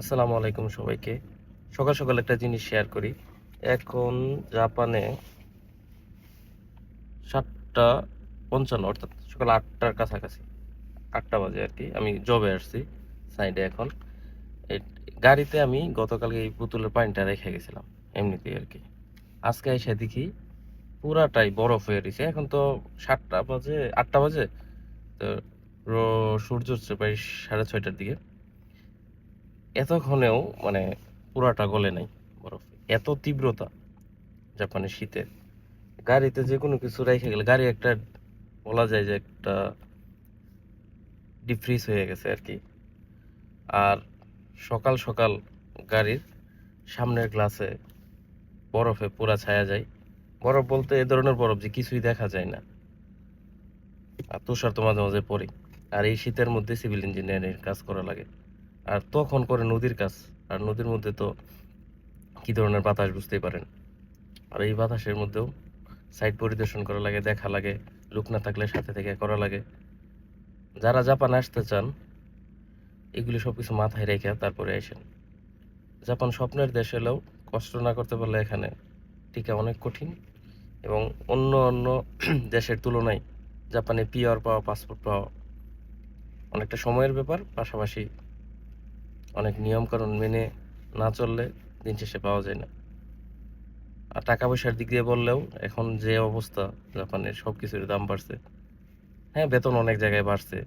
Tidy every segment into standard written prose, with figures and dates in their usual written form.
আসসালামু আলাইকুম সবাইকে। সকাল, সকাল একটা জিনিস শেয়ার করি। এখন জাপানে ৭:৫৫ অর্থাৎ সকাল ৮টার কাছাকাছি। ৮টা বাজে আরকি। আমি জবে আসছি সাইডে এখন। এই গাড়িতে আমি গতকালকে এই বোতলের পানিটা রেখে গেছিলাম। এমনিতেই আরকি। আজকে আইসা দেখি পুরাটাই বরফ হয়ে রইছে। এখন তো ৭টা বাজে ৮টা বাজে। তো র সূর্য উঠছে প্রায় ৬:৩০টার দিকে। এতক্ষণেও মানে পুরাটা গলে নাই বরফ। এত তীব্রতা জাপানের শীতের। গাড়িতে যেকোনো কিছু রাইখা গেলে গাড়ি একটা বলা যায় যে একটা ডিপ ফ্রিজ হয়ে গেছে আরকি। আর সকাল, সকাল গাড়ির সামনের গ্লাসে বরফে পুরা ছায়া যায়। বরফ বলতে এ ধরনের বরফ যে কিছুই দেখা যায় না। আর তুষার তো মাঝে, মাঝে পড়েই। আর এই শীতের মধ্যে সিভিল ইঞ্জিনিয়ারিং কাজ করা লাগে। আর তখন করে নদীর কাজ। আর নদীর মধ্যে তো কি ধরনের বাতাস বুঝতেই পারেন। আর এই বাতাসের মধ্যেও সাইট পরিদর্শন করা লাগে, দেখা লাগে, লোক না থাকলে সাথে থেকে করা লাগে। যারা জাপানে আসতে চান এগুলি সবকিছু মাথায় রেখে তারপরে আসেন। জাপান স্বপ্নের দেশ হলেও কষ্ট না করতে পারলে এখানে টিকা অনেক কঠিন এবং অন্য দেশের তুলনায় জাপানে পিআর পাওয়া, পাসপোর্ট পাওয়া অনেকটা সময়ের ব্যাপার। পাশাপাশি অনেক নিয়মকানুন মেনে না চললে দিন শেষে পাওয়া যায় না। আর টাকা পয়সার দিক দিয়ে বললেও এখন যে অবস্থা জাপানের সবকিছুর দাম বাড়ছে। হ্যাঁ, বেতন অনেক জায়গায় বাড়ছে।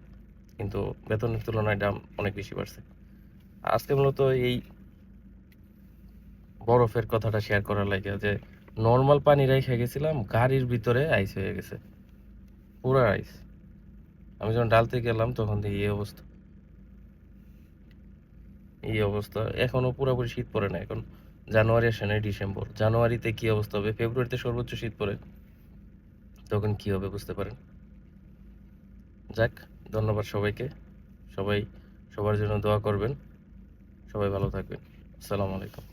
কিন্তু বেতনের তুলনায় দাম অনেক বেশি বাড়ছে। আজকে মূলত এই বরফের কথাটা শেয়ার করার লাগে যে নরমাল পানি রাইখা গেছিলাম, গাড়ির ভিতরে আইস হয়ে গেছে। পুরা আইস। আমি যখন ঢালতে গেলাম তখন দেখি এই অবস্থা। এই অবস্থা। এখনো পুরাপুরি শীত পড়ে না। এখন জানুয়ারি আসে নাই, ডিসেম্বর। জানুয়ারিতে কি অবস্থা হবে? ফেব্রুয়ারিতে সর্বোচ্চ শীত পড়ে। তখন কি হবে বুঝতে পারেন। যাক, ধন্যবাদ সবাইকে। সবাই সবার জন্য দোয়া করবেন। সবাই ভালো থাকবেন। আসসালামু আলাইকুম।